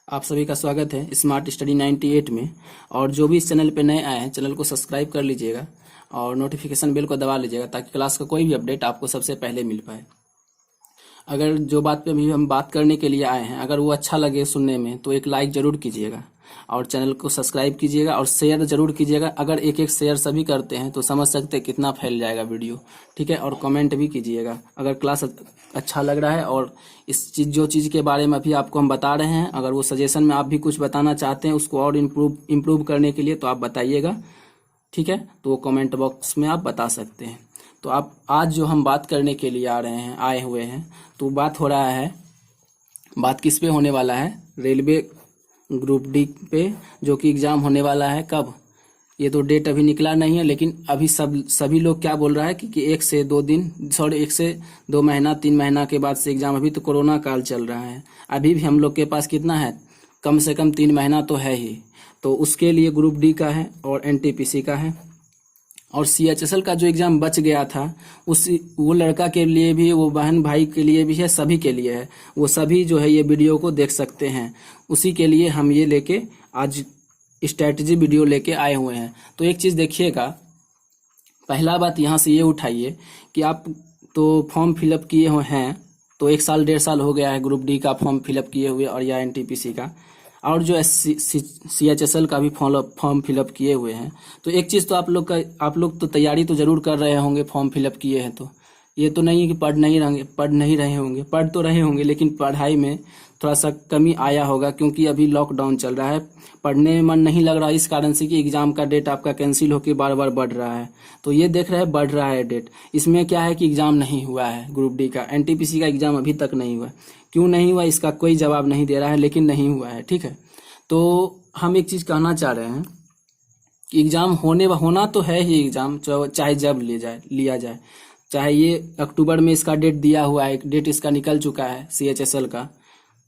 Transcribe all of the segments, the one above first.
आप सभी का स्वागत है स्मार्ट स्टडी 98 में। और जो भी इस चैनल पे नए आए हैं, चैनल को सब्सक्राइब कर लीजिएगा और नोटिफिकेशन बेल को दबा लीजिएगा ताकि क्लास का कोई भी अपडेट आपको सबसे पहले मिल पाए। अगर जो बात पे अभी हम बात करने के लिए आए हैं, अगर वो अच्छा लगे सुनने में तो एक लाइक जरूर कीजिएगा और चैनल को सब्सक्राइब कीजिएगा और शेयर जरूर कीजिएगा। अगर एक एक शेयर सभी करते हैं तो समझ सकते हैं कितना फैल जाएगा वीडियो, ठीक है। और कमेंट भी कीजिएगा अगर क्लास अच्छा लग रहा है और इस चीज जो चीज़ के बारे में अभी आपको हम बता रहे हैं, अगर वो सजेशन में आप भी कुछ बताना चाहते हैं उसको और इम्प्रूव करने के लिए तो आप बताइएगा, ठीक है। तो वो कमेंट बॉक्स में आप बता सकते हैं। तो आप आज जो हम बात करने के लिए आए हुए हैं तो बात हो रहा है, बात किस पे होने वाला है, रेलवे ग्रुप डी पे, जो कि एग्ज़ाम होने वाला है कब, ये तो डेट अभी निकला नहीं है, लेकिन अभी सभी लोग क्या बोल रहा है कि 1 से 2 महीना 3 महीना के बाद से एग्ज़ाम। अभी तो कोरोना काल चल रहा है, अभी भी हम लोग के पास कितना है, कम से कम 3 महीना तो है ही। तो उसके लिए ग्रुप डी का है और एनटीपीसी का है और सीएचएसएल का जो एग्ज़ाम बच गया था वो लड़का के लिए भी, वो बहन भाई के लिए भी है, सभी के लिए है। वो सभी जो है ये वीडियो को देख सकते हैं, उसी के लिए हम ये लेके आज स्ट्रैटेजी वीडियो लेके आए हुए हैं। तो एक चीज़ देखिएगा, पहला बात यहाँ से ये उठाइए कि आप तो फॉर्म फिलअप किए हुए हैं, तो 1 साल 1.5 साल हो गया है ग्रुप डी का फॉर्म फिलअप किए हुए और या एनटीपीसी का, और जो सीएचएसएल का भी फॉर्म फिलअप किए हुए हैं। तो एक चीज़ तो आप लोग तो तैयारी तो जरूर कर रहे होंगे, फॉर्म फिलअप किए हैं तो ये तो नहीं है कि पढ़ नहीं रहे होंगे, पढ़ तो रहे होंगे, लेकिन पढ़ाई में थोड़ा सा कमी आया होगा क्योंकि अभी लॉकडाउन चल रहा है, पढ़ने में मन नहीं लग रहा इस कारण से कि एग्ज़ाम का डेट आपका कैंसिल होकर बार बार बढ़ रहा है। तो ये देख रहे हैं बढ़ रहा है डेट, इसमें क्या है कि एग्ज़ाम नहीं हुआ है ग्रुप डी का, एनटीपीसी का एग्ज़ाम अभी तक नहीं हुआ। क्यों नहीं हुआ इसका कोई जवाब नहीं दे रहा है, लेकिन नहीं हुआ है, ठीक है। तो हम एक चीज़ कहना चाह रहे हैं कि एग्ज़ाम होना तो है ही, एग्ज़ाम चाहे जब लिया जाए, चाहे ये अक्टूबर में इसका डेट दिया हुआ है, डेट इसका निकल चुका है सीएचएसएल का,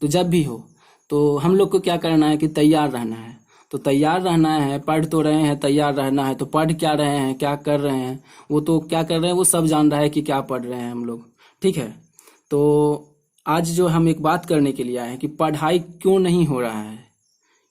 तो जब भी हो तो हम लोग को क्या करना है कि तैयार रहना है। तो तैयार रहना है, पढ़ तो रहे हैं, तैयार रहना है। तो पढ़ क्या रहे हैं, क्या कर रहे हैं, वो तो क्या कर रहे हैं वो सब जान रहा है कि क्या पढ़ रहे हैं हम लोग, ठीक है। तो आज जो हम एक बात करने के लिए आए हैं कि पढ़ाई क्यों नहीं हो रहा है,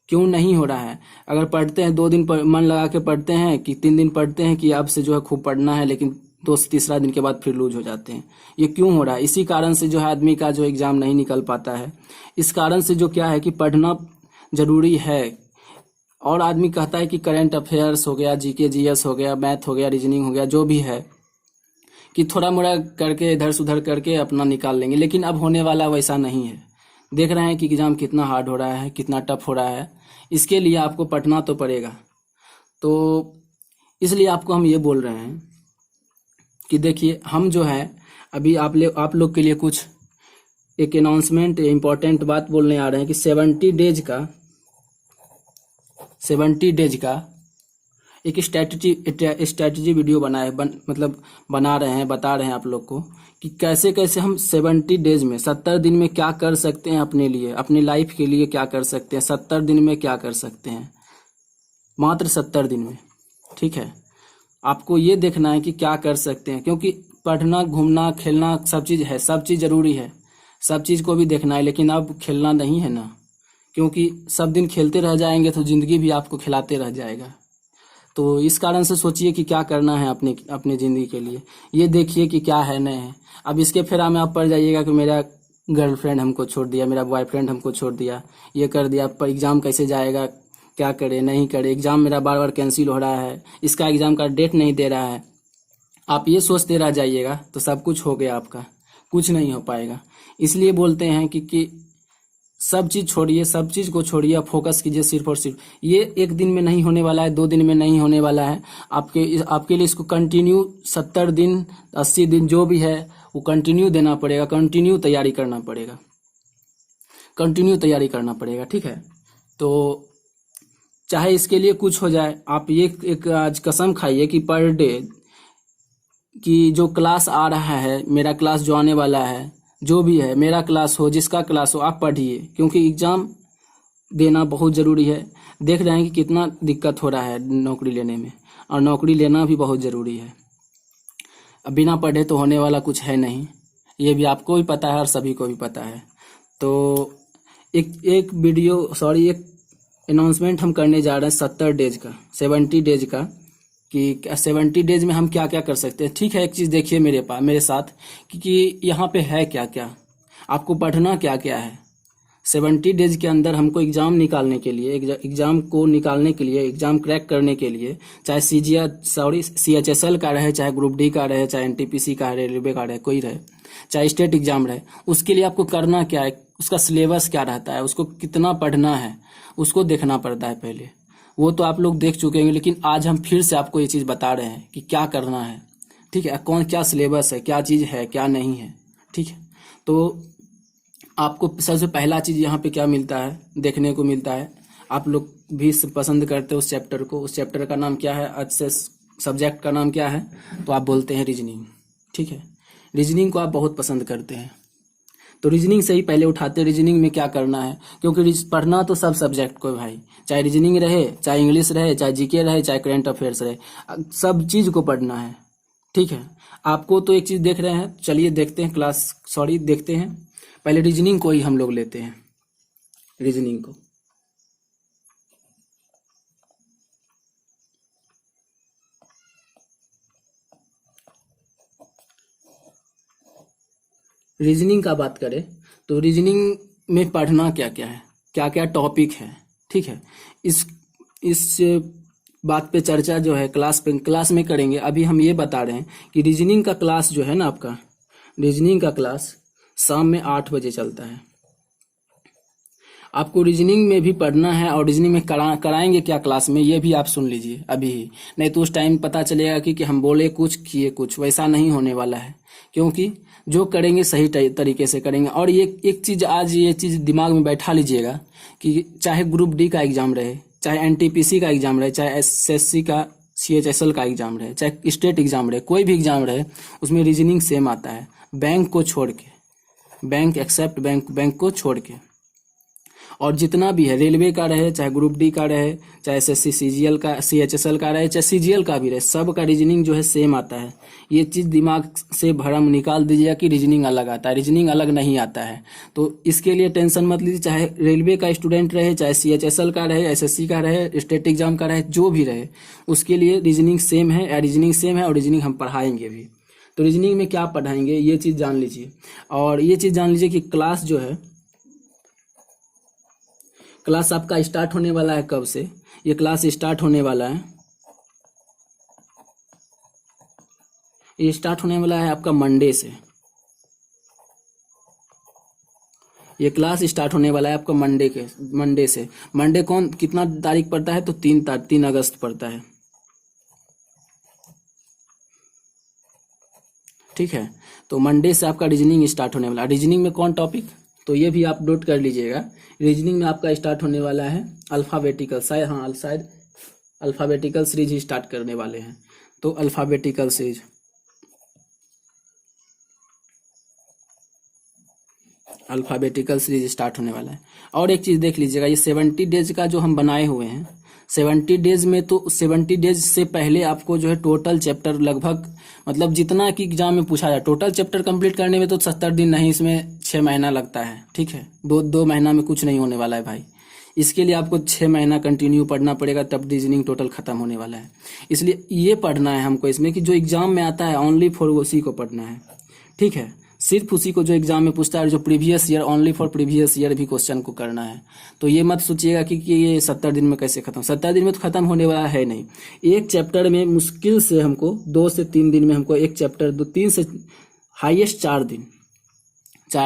क्यों नहीं हो रहा है। अगर पढ़ते हैं 2 दिन मन लगा के पढ़ते हैं कि 3 दिन पढ़ते हैं कि अब से जो है खूब पढ़ना है, लेकिन 2 से तीसरा दिन के बाद फिर लूज हो जाते हैं। ये क्यों हो रहा है, इसी कारण से जो है आदमी का जो एग्ज़ाम नहीं निकल पाता है। इस कारण से जो क्या है कि पढ़ना जरूरी है, और आदमी कहता है कि करंट अफेयर्स हो गया, जीके जीएस हो गया, मैथ हो गया, रीजनिंग हो गया, जो भी है कि थोड़ा मोड़ा करके इधर से उधर करके अपना निकाल लेंगे, लेकिन अब होने वाला वैसा नहीं है। देख रहे हैं कि एग्ज़ाम कितना हार्ड हो रहा है, कितना टफ हो रहा है, इसके लिए आपको पढ़ना तो पड़ेगा। तो इसलिए आपको हम ये बोल रहे हैं कि देखिए, हम जो है अभी आप लोग के लिए कुछ एक अनाउंसमेंट, इम्पोर्टेंट बात बोलने आ रहे हैं कि 70 डेज का एक स्ट्रैटेजी वीडियो बना रहे हैं, बता रहे हैं आप लोग को कि कैसे कैसे हम 70 डेज में, 70 दिन में क्या कर सकते हैं अपने लिए, अपनी लाइफ के लिए क्या कर सकते हैं, 70 दिन में क्या कर सकते हैं, मात्र 70 दिन में, ठीक है। आपको ये देखना है कि क्या कर सकते हैं, क्योंकि पढ़ना, घूमना, खेलना सब चीज़ है, सब चीज़ ज़रूरी है, सब चीज़ को भी देखना है, लेकिन अब खेलना नहीं है ना, क्योंकि सब दिन खेलते रह जाएंगे तो ज़िंदगी भी आपको खिलाते रह जाएगा। तो इस कारण से सोचिए कि क्या करना है अपने ज़िंदगी के लिए, ये देखिए कि क्या है नहीं है। अब इसके फेरा में आप पड़ जाइएगा कि मेरा गर्लफ्रेंड हमको छोड़ दिया, मेरा बॉयफ्रेंड हमको छोड़ दिया, ये कर दिया, पर एग्ज़ाम कैसे जाएगा, क्या करे नहीं करे, एग्ज़ाम मेरा बार बार कैंसिल हो रहा है, इसका एग्ज़ाम का डेट नहीं दे रहा है। आप ये सोचते रह जाइएगा तो सब कुछ हो गया, आपका कुछ नहीं हो पाएगा। इसलिए बोलते हैं कि सब चीज़ छोड़िए, सब चीज़ को छोड़िए, फोकस कीजिए सिर्फ और सिर्फ। ये 1 दिन में नहीं होने वाला है, 2 दिन में नहीं होने वाला है, आपके लिए इसको कंटिन्यू 70 दिन 80 दिन जो भी है वो कंटिन्यू देना पड़ेगा, कंटिन्यू तैयारी करना पड़ेगा, ठीक है। तो चाहे इसके लिए कुछ हो जाए, आप ये एक आज कसम खाइए कि पर डे कि जो क्लास आ रहा है, मेरा क्लास जो आने वाला है, जो भी है, मेरा क्लास हो, जिसका क्लास हो, आप पढ़िए, क्योंकि एग्ज़ाम देना बहुत ज़रूरी है। देख रहे हैं कि कितना दिक्कत हो रहा है नौकरी लेने में। और नौकरी लेना भी बहुत ज़रूरी है। अब बिना पढ़े तो होने वाला कुछ है नहीं, ये भी आपको भी पता है और सभी को भी पता है। तो एक अनाउंसमेंट हम करने जा रहे हैं 70 डेज का कि 70 डेज में हम क्या क्या कर सकते हैं। ठीक है, एक चीज़ देखिए मेरे साथ कि यहाँ पे है क्या क्या, आपको पढ़ना क्या क्या है। 70 डेज के अंदर हमको एग्ज़ाम निकालने के लिए, एग्ज़ाम क्रैक करने के लिए, चाहे CHSL का रहे, चाहे ग्रुप डी का रहे, चाहे NTPC का रहे, रेलवे का रहे, कोई रहे, चाहे स्टेट एग्जाम रहे, उसके लिए आपको करना क्या है, उसका सिलेबस क्या रहता है, उसको कितना पढ़ना है, उसको देखना पड़ता है पहले। वो तो आप लोग देख चुके हैं, लेकिन आज हम फिर से आपको ये चीज़ बता रहे हैं कि क्या करना है। ठीक है, क्या सिलेबस है, क्या चीज़ है, क्या नहीं है। ठीक है, तो आपको सबसे पहला चीज़ यहाँ पे क्या मिलता है, देखने को मिलता है। आप लोग भी पसंद करते हो उस चैप्टर को। उस चैप्टर का नाम क्या है, अच्छे सब्जेक्ट का नाम क्या है, तो आप बोलते हैं रीजनिंग। ठीक है, रीजनिंग को आप बहुत पसंद करते हैं, तो रीजनिंग से ही पहले उठाते हैं। रीजनिंग में क्या करना है, क्योंकि पढ़ना तो सब सब्जेक्ट को भाई, चाहे रीजनिंग रहे, चाहे इंग्लिश रहे, चाहे जीके रहे, चाहे करंट अफेयर्स रहे, सब चीज़ को पढ़ना है। ठीक है, आपको तो एक चीज़ देख रहे हैं, चलिए देखते हैं देखते हैं। पहले रीजनिंग को ही हम लोग लेते हैं, रीजनिंग को। रीजनिंग का बात करें तो रीजनिंग में पढ़ना क्या क्या है, क्या क्या टॉपिक है। ठीक है, इस बात पे चर्चा जो है क्लास में करेंगे। अभी हम ये बता रहे हैं कि रीजनिंग का क्लास जो है ना, आपका रीजनिंग का क्लास शाम में 8 बजे चलता है। आपको रीजनिंग में भी पढ़ना है, और रीजनिंग में कराएंगे क्या क्लास में, ये भी आप सुन लीजिए अभी ही, नहीं तो उस टाइम पता चलेगा कि हम बोले कुछ किए कुछ। वैसा नहीं होने वाला है, क्योंकि जो करेंगे सही तरीके से करेंगे। और ये एक चीज़, आज ये चीज़ दिमाग में बैठा लीजिएगा कि चाहे ग्रुप डी का एग्ज़ाम रहे, चाहे NTPC का एग्ज़ाम रहे, चाहे SSC का CHSL का एग्ज़ाम रहे, चाहे स्टेट एग्ज़ाम रहे, कोई भी एग्ज़ाम रहे, उसमें रीजनिंग सेम आता है, बैंक को छोड़ के, बैंक को छोड़ के। और जितना भी है, रेलवे का रहे, चाहे ग्रुप डी का रहे, चाहे SSC CHSL का रहे, चाहे CGL का भी रहे, सब का रीजनिंग जो है सेम आता है। ये चीज़ दिमाग से भरम निकाल दीजिएगा कि रीजनिंग अलग आता है, रीजनिंग अलग नहीं आता है। तो इसके लिए टेंशन मत लीजिए, चाहे रेलवे का स्टूडेंट रहे, चाहे CHSL का रहे, SSC का रहे, स्टेट एग्जाम का रहे, जो भी रहे, उसके लिए रीजनिंग सेम है, और रीजनिंग हम पढ़ाएंगे भी। तो रीजनिंग में क्या पढ़ाएंगे, ये चीज़ जान लीजिए। और ये चीज़ जान लीजिए कि क्लास जो है, क्लास आपका स्टार्ट होने वाला है कब से, ये क्लास स्टार्ट होने वाला है, ये स्टार्ट होने वाला है आपका मंडे से। ये क्लास स्टार्ट होने वाला है आपका मंडे से। मंडे कितना तारीख पड़ता है, तो 3 अगस्त पड़ता है। ठीक है, तो मंडे से आपका रीजनिंग स्टार्ट होने वाला है। रीजनिंग में कौन टॉपिक, तो ये भी आप नोट कर लीजिएगा। रीजनिंग में आपका स्टार्ट होने वाला है अल्फ़ाबेटिकल, शायद अल्फ़ाबेटिकल सीरीज ही स्टार्ट करने वाले हैं। तो अल्फ़ाबेटिकल सीरीज स्टार्ट होने वाला है। और एक चीज़ देख लीजिएगा, ये 70 डेज का जो हम बनाए हुए हैं, 70 डेज में, तो 70 डेज से पहले आपको जो है टोटल चैप्टर लगभग, मतलब जितना कि एग्जाम में पूछा जाए, टोटल चैप्टर कंप्लीट करने में तो 70 दिन नहीं, इसमें 6 महीना लगता है। ठीक है, दो महीना में कुछ नहीं होने वाला है भाई। इसके लिए आपको 6 महीना कंटिन्यू पढ़ना पड़ेगा, तब रीजनिंग टोटल खत्म होने वाला है। इसलिए ये पढ़ना है हमको इसमें कि जो एग्जाम में आता है ओनली फॉर उसी को पढ़ना है। ठीक है, सिर्फ उसी को जो एग्जाम में पूछता है, जो previous year, only for previous year भी क्वेश्चन को करना है। तो ये मत सोचिएगा कि ये 70 दिन में कैसे खत्म, 70 दिन में तो खत्म होने वाला है नहीं। एक चैप्टर में मुश्किल से हमको 2 से 3 दिन में हमको एक चैप्टर, 3 से हाईएस्ट 4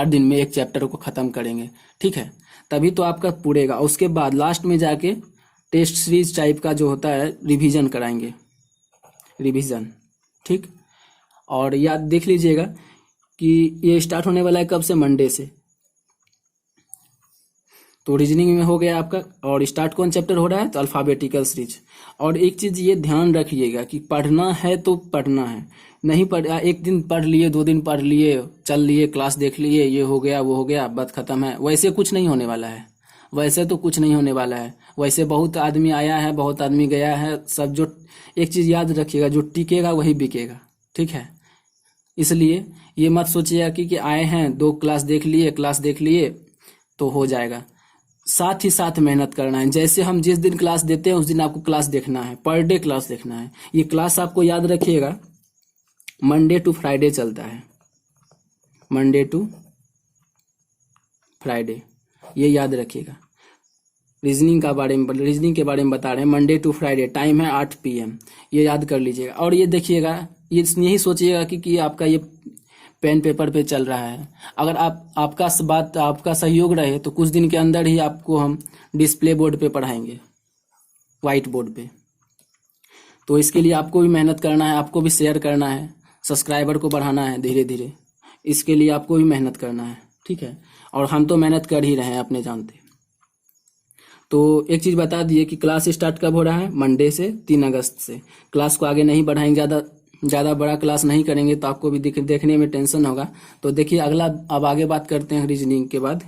दिन में एक चैप्टर को खत्म करेंगे। ठीक है, तभी तो आपका पूरेगा। उसके बाद लास्ट में जाके टेस्ट सीरीज टाइप का जो होता है, रिवीजन कराएंगे, रिवीजन। ठीक, और याद देख लीजिएगा कि ये स्टार्ट होने वाला है कब से, मंडे से। तो रीजनिंग में हो गया आपका, और स्टार्ट कौन चैप्टर हो रहा है, तो अल्फ़ाबेटिकल सीरीज। और एक चीज़ ये ध्यान रखिएगा कि पढ़ना है तो पढ़ना है, नहीं एक दिन पढ़ लिए, 2 दिन पढ़ लिए, चल लिए, क्लास देख लिए, ये हो गया वो हो गया, बात खत्म है, वैसे कुछ नहीं होने वाला है। वैसे तो कुछ नहीं होने वाला है। वैसे बहुत आदमी आया है, बहुत आदमी गया है, सब जो एक चीज याद रखिएगा, जो टिकेगा वही बिकेगा, ठीक है। इसलिए ये मत सोचिएगा कि आए हैं 2 क्लास देख लिए तो हो जाएगा। साथ ही साथ मेहनत करना है। जैसे हम जिस दिन क्लास देते हैं उस दिन आपको क्लास देखना है, पर डे क्लास देखना है। ये क्लास आपको याद रखिएगा, मंडे टू फ्राइडे चलता है, मंडे टू फ्राइडे, ये याद रखिएगा। रीजनिंग के बारे में बता रहे हैं, मंडे टू फ्राइडे, टाइम है 8 PM, ये याद कर लीजिएगा। और ये देखिएगा, यही सोचिएगा कि आपका ये पेन पेपर पे चल रहा है। अगर आपका सहयोग रहे तो कुछ दिन के अंदर ही आपको हम डिस्प्ले बोर्ड पे पढ़ाएंगे, व्हाइट बोर्ड पे। तो इसके लिए आपको भी मेहनत करना है, आपको भी शेयर करना है, सब्सक्राइबर को बढ़ाना है धीरे धीरे। इसके लिए आपको भी मेहनत करना है, ठीक है। और हम तो मेहनत कर ही रहे हैं अपने जानते। तो एक चीज बता दिए कि क्लास स्टार्ट कब हो रहा है, मंडे से 3 अगस्त से। क्लास को आगे नहीं बढ़ाएंगे, ज़्यादा बड़ा क्लास नहीं करेंगे तो आपको भी देखने में टेंशन होगा। तो देखिए अगला, अब आगे बात करते हैं रीजनिंग के बाद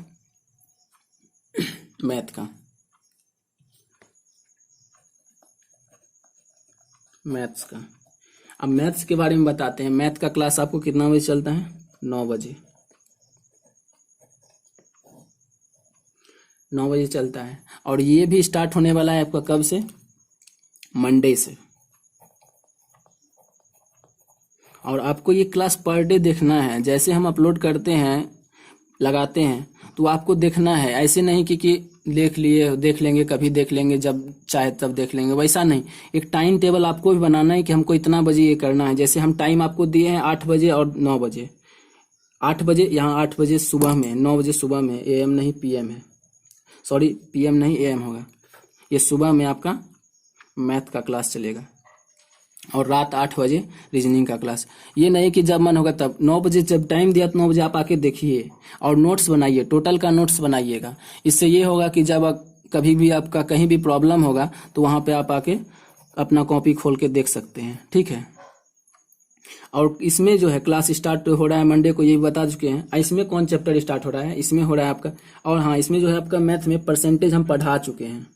मैथ का। मैथ्स का, अब मैथ्स के बारे में बताते हैं। मैथ का क्लास आपको कितना बजे चलता है, 9 बजे, 9 बजे चलता है। और ये भी स्टार्ट होने वाला है आपका कब से, मंडे से। और आपको ये क्लास पर डे देखना है। जैसे हम अपलोड करते हैं, लगाते हैं, तो आपको देखना है। ऐसे नहीं कि देख लेंगे, कभी देख लेंगे, जब चाहे तब देख लेंगे, वैसा नहीं। एक टाइम टेबल आपको भी बनाना है कि हमको इतना बजे ये करना है। जैसे हम टाइम आपको दिए हैं 8 बजे और 9 बजे। 8 बजे यहाँ 8 बजे सुबह में, 9 बजे सुबह में, AM नहीं PM है, सॉरी PM नहीं AM होगा। ये सुबह में आपका मैथ का क्लास चलेगा और रात 8 बजे रीजनिंग का क्लास। ये नहीं कि जब मन होगा तब। 9 बजे जब टाइम दिया तो 9 बजे आप आके देखिए और नोट्स बनाइए, टोटल का नोट्स बनाइएगा। इससे ये होगा कि जब कभी भी आपका कहीं भी प्रॉब्लम होगा तो वहाँ पे आप आके अपना कॉपी खोल के देख सकते हैं, ठीक है। और इसमें जो है क्लास स्टार्ट हो रहा है मंडे को, ये बता चुके हैं। इसमें कौन चैप्टर स्टार्ट हो रहा है, इसमें हो रहा है आपका, और हाँ इसमें जो है आपका मैथ में परसेंटेज हम पढ़ा चुके हैं।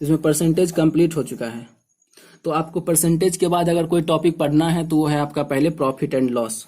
इसमें परसेंटेज कंप्लीट हो चुका है। तो आपको परसेंटेज के बाद अगर कोई टॉपिक पढ़ना है तो वो है आपका पहले प्रॉफिट एंड लॉस।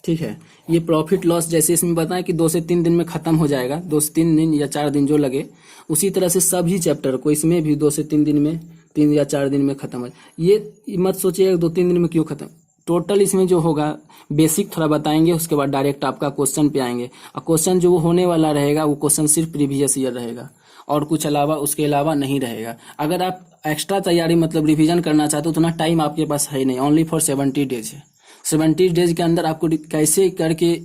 ठीक है, ये प्रॉफिट लॉस जैसे इसमें बताएं कि 2 से 3 दिन में खत्म हो जाएगा, 2 से 3 दिन या 4 दिन जो लगे, उसी तरह से सभी चैप्टर को इसमें भी 2 से 3 दिन में, 3 या 4 दिन में खत्म हो। ये मत सोचिएगा 2-3 दिन में क्यों खत्म। टोटल इसमें जो होगा बेसिक थोड़ा बताएंगे, उसके बाद डायरेक्ट आपका क्वेश्चन पे आएंगे। और क्वेश्चन जो होने वाला रहेगा वो क्वेश्चन सिर्फ प्रीवियस ईयर रहेगा और कुछ अलावा उसके अलावा नहीं रहेगा। अगर आप एक्स्ट्रा तैयारी मतलब रिवीजन करना चाहते हो, उतना टाइम आपके पास है नहीं, ओनली फॉर 70 डेज है। 70 डेज के अंदर आपको कैसे करके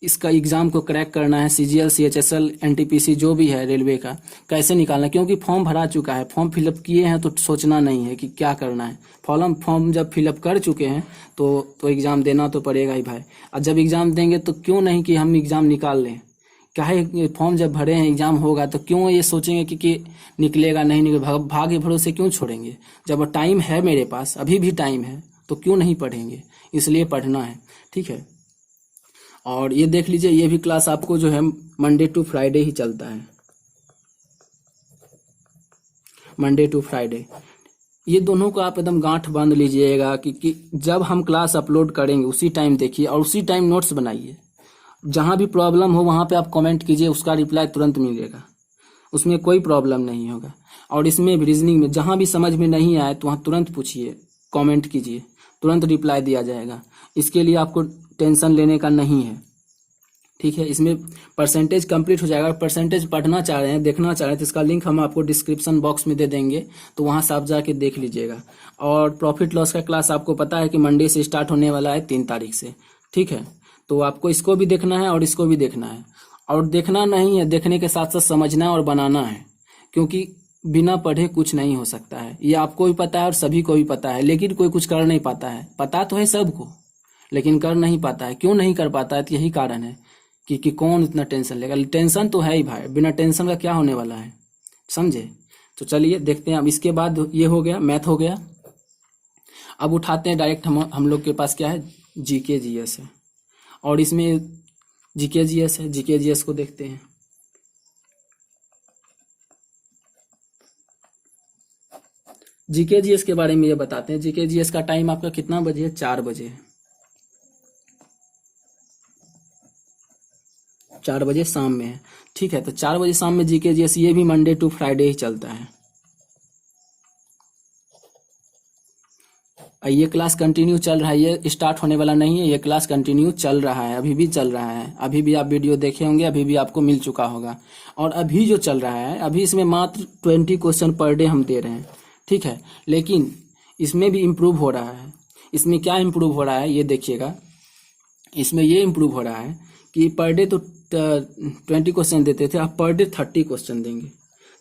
इसका एग्जाम को क्रैक करना है, CGL, CHSL, NTPC जो भी है रेलवे का, कैसे निकालना है। क्योंकि फॉर्म भरा चुका है, फॉर्म फिलअप किए हैं तो सोचना नहीं है कि क्या करना है। फॉर्म जब फिलअप कर चुके हैं तो एग्जाम देना तो पड़ेगा ही भाई। और जब एग्जाम देंगे तो क्यों नहीं कि हम एग्जाम निकाल लें। काहे फॉर्म जब भरे हैं, एग्जाम होगा तो क्यों ये सोचेंगे कि निकलेगा नहीं निकलेगा, भाग्य भरोसे क्यों छोड़ेंगे। जब टाइम है मेरे पास, अभी भी टाइम है, तो क्यों नहीं पढ़ेंगे। इसलिए पढ़ना है, ठीक है। और ये देख लीजिए, ये भी क्लास आपको जो है मंडे टू फ्राइडे ही चलता है, मंडे टू फ्राइडे। ये दोनों को आप एकदम गांठ बांध लीजिएगा कि जब हम क्लास अपलोड करेंगे उसी टाइम देखिए और उसी टाइम नोट्स बनाइए। जहां भी प्रॉब्लम हो वहां पे आप कमेंट कीजिए, उसका रिप्लाई तुरंत मिलेगा, उसमें कोई प्रॉब्लम नहीं होगा। और इसमें भी रीजनिंग में जहां भी समझ में नहीं आए तो वहां तुरंत पूछिए, कमेंट कीजिए, तुरंत रिप्लाई दिया जाएगा। इसके लिए आपको टेंशन लेने का नहीं है, ठीक है। इसमें परसेंटेज कंप्लीट हो जाएगा। परसेंटेज पढ़ना चाह रहे हैं, देखना चाह रहे हैं तो इसका लिंक हम आपको डिस्क्रिप्शन बॉक्स में दे देंगे, तो वहां से आप जाके देख लीजिएगा। और प्रॉफिट लॉस का क्लास आपको पता है कि मंडे से स्टार्ट होने वाला है, 3 तारीख से, ठीक है। तो आपको इसको भी देखना है और इसको भी देखना है। और देखना नहीं है, देखने के साथ साथ समझना और बनाना है, क्योंकि बिना पढ़े कुछ नहीं हो सकता है। ये आपको भी पता है और सभी को भी पता है, लेकिन कोई कुछ कर नहीं पाता है। पता तो है सबको, लेकिन कर नहीं पाता है। क्यों नहीं कर पाता है, तो यही कारण है कि कौन इतना टेंशन लेगा। टेंशन तो है ही भाई, बिना टेंशन का क्या होने वाला है, समझे। तो चलिए देखते हैं। अब इसके बाद ये हो गया, मैथ हो गया। अब उठाते हैं डायरेक्ट हम लोग के पास क्या है, जीके जीएस है, और इसमें जीके जीएस है। जीके जीएस को देखते हैं। जीके जीएस के बारे में ये बताते हैं। जीके जीएस का टाइम आपका कितना बजे है? 4 बजे है। 4 बजे शाम में है, ठीक है। तो 4 बजे शाम में जीके जीएस, ये भी मंडे टू फ्राइडे ही चलता है। ये क्लास कंटिन्यू चल रहा है, ये स्टार्ट होने वाला नहीं है, ये क्लास कंटिन्यू चल रहा है, अभी भी चल रहा है। अभी भी आप वीडियो देखे होंगे, अभी भी आपको मिल चुका होगा। और अभी जो चल रहा है, अभी इसमें मात्र 20 क्वेश्चन पर डे हम दे रहे हैं, ठीक है। लेकिन इसमें भी इम्प्रूव हो रहा है। इसमें क्या इम्प्रूव हो रहा है ये देखिएगा। इसमें ये इम्प्रूव हो रहा है कि पर डे तो 20 क्वेश्चन देते थे, आप पर डे 30 क्वेश्चन देंगे।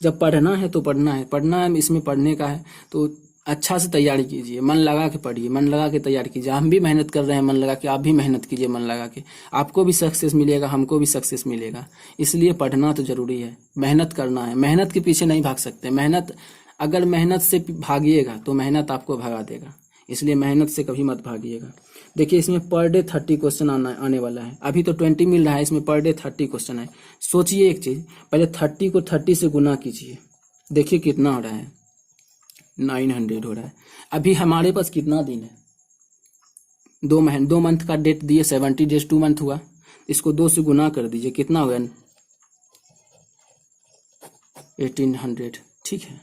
जब पढ़ना है तो पढ़ना है, इसमें पढ़ने का है तो अच्छा से तैयारी कीजिए, मन लगा के पढ़िए, मन लगा के तैयारी कीजिए। हम भी मेहनत कर रहे हैं मन लगा के, आप भी मेहनत कीजिए मन लगा के। आपको भी सक्सेस मिलेगा, हमको भी सक्सेस मिलेगा। इसलिए पढ़ना तो जरूरी है, मेहनत करना है। मेहनत के पीछे नहीं भाग सकते। अगर मेहनत से भागिएगा तो मेहनत आपको भगा देगा, इसलिए मेहनत से कभी मत भागिएगा। देखिए इसमें पर डे 30 क्वेश्चन आने वाला है। अभी तो 20 मिल रहा है, इसमें पर डे 30 क्वेश्चन है। सोचिए एक चीज, पहले 30 को 30 से गुना कीजिए, देखिए कितना हो रहा है। 900 हो रहा है। अभी हमारे पास कितना दिन है? 2 मंथ का डेट दिए, 70 डेज 2 मंथ हुआ। इसको 2 से गुना कर दीजिए, कितना हो गया? 1800, ठीक है।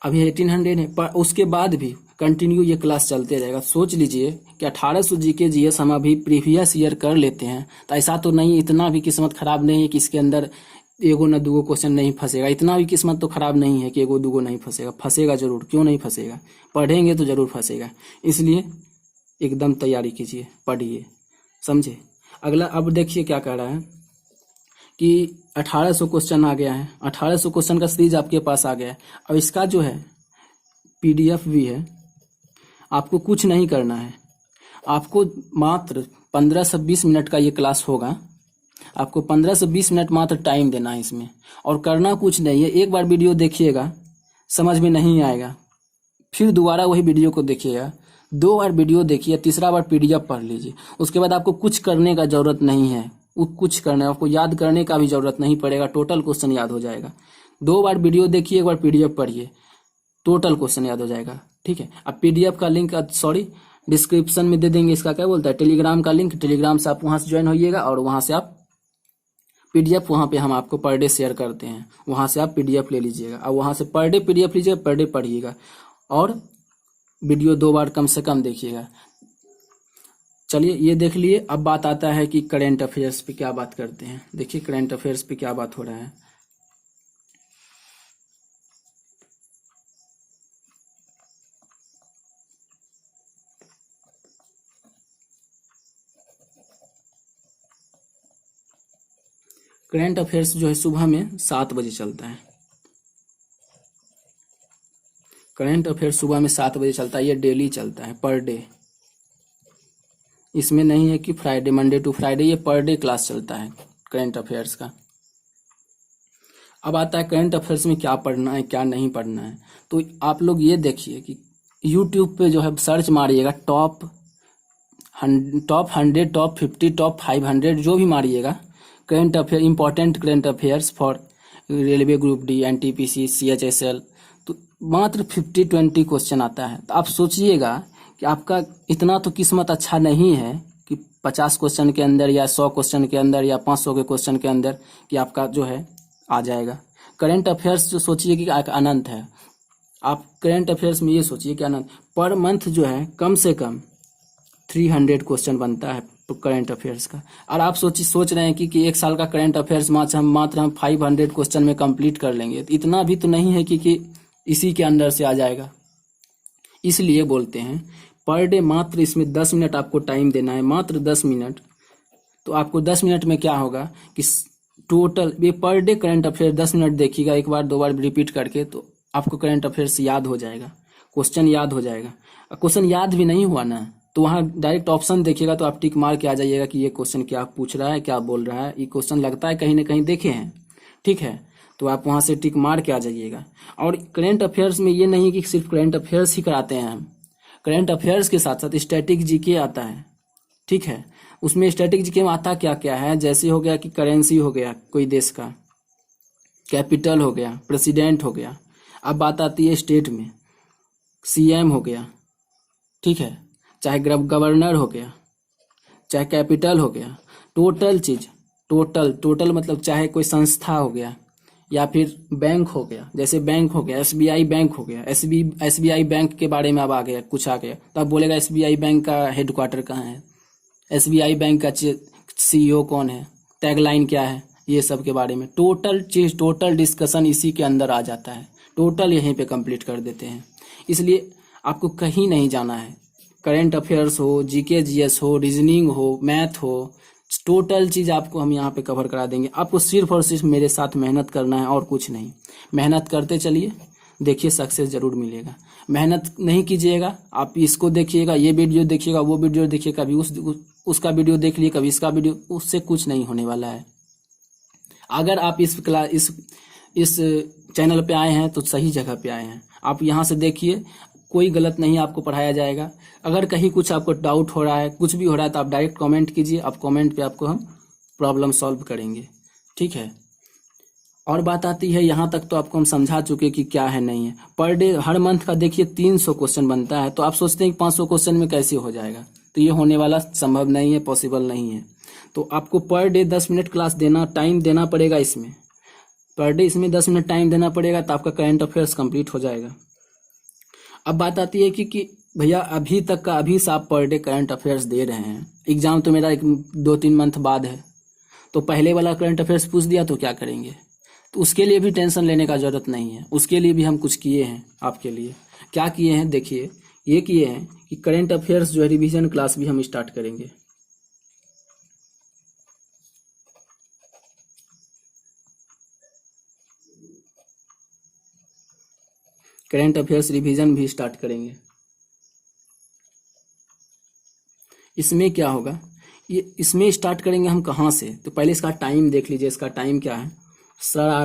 अभी 1800 है, पर उसके बाद भी कंटिन्यू ये क्लास चलते रहेगा। सोच लीजिए कि 1800 जीके जीएस हम अभी प्रीवियस ईयर कर लेते हैं, तो ऐसा तो नहीं, इतना भी किस्मत खराब नहीं है कि इसके अंदर एगो न दूगो क्वेश्चन नहीं फंसेगा। इतना भी किस्मत तो खराब नहीं है कि एगो दूगो नहीं फंसेगा। फंसेगा जरूर, क्यों नहीं फंसेगा? पढ़ेंगे तो जरूर फंसेगा। इसलिए एकदम तैयारी कीजिए, पढ़िए, समझे। अगला अब देखिए क्या कह रहा है कि 1800 क्वेश्चन आ गया है। 1800 क्वेश्चन का सीरीज आपके पास आ गया है। अब इसका जो है पीडीएफ भी है। आपको कुछ नहीं करना है, आपको मात्र 15 से 20 मिनट का ये क्लास होगा। आपको 15 से 20 मिनट मात्र टाइम देना है इसमें, और करना कुछ नहीं है। एक बार वीडियो देखिएगा, समझ में नहीं आएगा, फिर दोबारा वही वीडियो को देखिएगा। 2 बार वीडियो देखिए, तीसरा बार पीडीएफ पढ़ लीजिए। उसके बाद आपको कुछ करने का जरूरत नहीं है। कुछ करने, आपको याद करने का भी जरूरत नहीं पड़ेगा, टोटल क्वेश्चन याद हो जाएगा। 2 बार वीडियो देखिए, 1 बार पीडीएफ पढ़िए, टोटल क्वेश्चन याद हो जाएगा, ठीक है। अब पीडीएफ का लिंक डिस्क्रिप्शन में दे देंगे। इसका क्या बोलता है, टेलीग्राम का लिंक। टेलीग्राम से आप वहां से ज्वाइन होइएगा, और वहां से आप पीडीएफ, वहां पे हम आपको पर डे शेयर करते हैं, वहां से आप पीडीएफ ले लीजिएगा। अब वहां से पर डे पीडीएफ लीजिएगा, पर डे पढ़िएगा, और वीडियो 2 बार कम से कम देखिएगा। चलिए ये देख लिए। अब बात आता है कि करेंट अफेयर्स पे क्या बात करते हैं। देखिए करेंट अफेयर्स पे क्या बात हो रहा है। करंट अफेयर्स जो है सुबह में 7 बजे चलता है। करंट अफेयर्स सुबह में 7 बजे चलता है, ये डेली चलता है, पर डे। इसमें नहीं है कि फ्राइडे, मंडे टू फ्राइडे, ये पर डे क्लास चलता है करंट अफेयर्स का। अब आता है करंट अफेयर्स में क्या पढ़ना है, क्या नहीं पढ़ना है। तो आप लोग ये देखिए कि यूट्यूब पे जो है सर्च मारिएगा, टॉप 100, टॉप 50, टॉप 500, जो भी मारिएगा, current affair, important current affairs for railway group D, NTPC, CHSL, तो मात्र 50-20 क्वेश्चन आता है। तो आप सोचिएगा कि आपका इतना तो किस्मत अच्छा नहीं है कि 50 क्वेश्चन के अंदर, या 100 क्वेश्चन के अंदर, या 500 के क्वेश्चन के अंदर कि आपका जो है आ जाएगा। करंट अफेयर्स जो सोचिए कि एक अनंत है। आप करंट अफेयर्स में ये सोचिए कि अनंत, पर मंथ जो है कम से कम 300 क्वेश्चन बनता है करंट अफेयर्स का। और आप सोच रहे हैं कि 1 साल का करंट अफेयर्स मात्र हम 500 क्वेश्चन में कंप्लीट कर लेंगे। तो इतना भी तो नहीं है कि इसी के अंदर से आ जाएगा। इसलिए बोलते हैं पर डे मात्र इसमें 10 मिनट आपको टाइम देना है, मात्र 10 मिनट। तो आपको 10 मिनट में क्या होगा कि टोटल ये per day current affair 10 minute देखिएगा, 1 बार 2 बार रिपीट करके, तो आपको करंट अफेयर्स याद हो जाएगा, क्वेश्चन याद हो जाएगा। क्वेश्चन याद भी नहीं हुआ ना, तो वहाँ डायरेक्ट ऑप्शन देखिएगा, तो आप टिक मार के आ जाइएगा कि ये क्वेश्चन क्या पूछ रहा है, क्या बोल रहा है। ये क्वेश्चन लगता है कहीं ना कहीं देखे हैं, ठीक है, तो आप वहाँ से टिक मार के आ जाइएगा। और करंट अफेयर्स में ये नहीं कि सिर्फ करंट अफेयर्स ही कराते हैं हम, करंट अफेयर्स के साथ साथ स्टैटिक जीके आता है, ठीक है। उसमें स्टैटिक जीके में आता क्या क्या है, जैसे हो गया कि करेंसी हो गया कोई देश का, कैपिटल हो गया, प्रेसिडेंट हो गया। अब बात आती है स्टेट में, सीएम हो गया, ठीक है, चाहे गवर्नर हो गया, चाहे कैपिटल हो गया, टोटल चीज, टोटल टोटल मतलब चाहे कोई संस्था हो गया या फिर बैंक हो गया, जैसे बैंक हो गया, एसबीआई बैंक हो गया, एसबीआई बैंक के बारे में अब आ गया कुछ आ गया, तो अब बोलेगा एसबीआई बैंक का हेडक्वार्टर कहाँ है, एसबीआई बैंक का सीईओ कौन है, टैगलाइन क्या है, ये सब के बारे में टोटल चीज, टोटल डिस्कशन इसी के अंदर आ जाता है। टोटल यहीं पे कंप्लीट कर देते हैं। इसलिए आपको कहीं नहीं जाना है, करंट अफेयर्स हो, जीके जीएस हो, रीजनिंग हो, मैथ हो, टोटल चीज आपको हम यहाँ पे कवर करा देंगे। आपको सिर्फ और सिर्फ मेरे साथ मेहनत करना है और कुछ नहीं। मेहनत करते चलिए, देखिए सक्सेस जरूर मिलेगा। मेहनत नहीं कीजिएगा, आप इसको देखिएगा, ये वीडियो देखिएगा, वो वीडियो देखिएगा, कभी उसका वीडियो देख लिए, कभी इसका वीडियो, उससे कुछ नहीं होने वाला है। अगर आप इस चैनल पे आए हैं तो सही जगह पे आए हैं। आप यहाँ से देखिए, कोई गलत नहीं आपको पढ़ाया जाएगा। अगर कहीं कुछ आपको डाउट हो रहा है, कुछ भी हो रहा है, तो आप डायरेक्ट कमेंट कीजिए, आप कमेंट पे आपको हम प्रॉब्लम सॉल्व करेंगे, ठीक है। और बात आती है, यहाँ तक तो आपको हम समझा चुके कि क्या है नहीं है। पर डे हर मंथ का देखिए 300 क्वेश्चन बनता है, तो आप सोचते हैं कि 500 क्वेश्चन में कैसे हो जाएगा, तो ये होने वाला संभव नहीं है, पॉसिबल नहीं है। तो आपको पर डे 10 मिनट क्लास देना, टाइम देना पड़ेगा इसमें, पर डे इसमें 10 मिनट टाइम देना पड़ेगा, तो आपका करंट अफेयर्स कंप्लीट हो जाएगा। अब बात आती है कि भैया अभी तक का अभी से आप पर डे करंट अफेयर्स दे रहे हैं, एग्जाम तो मेरा 2-3 मंथ बाद है, तो पहले वाला करंट अफेयर्स पूछ दिया तो क्या करेंगे। तो उसके लिए भी टेंशन लेने का जरूरत नहीं है, उसके लिए भी हम कुछ किए हैं आपके लिए। क्या किए हैं देखिए, ये किए हैं कि करंट अफेयर्स जो है रिवीजन क्लास भी हम स्टार्ट करेंगे। करंट अफेयर्स रिवीजन भी स्टार्ट करेंगे। इसमें क्या होगा, ये इसमें स्टार्ट करेंगे हम कहाँ से, तो पहले इसका टाइम देख लीजिए। इसका टाइम क्या है,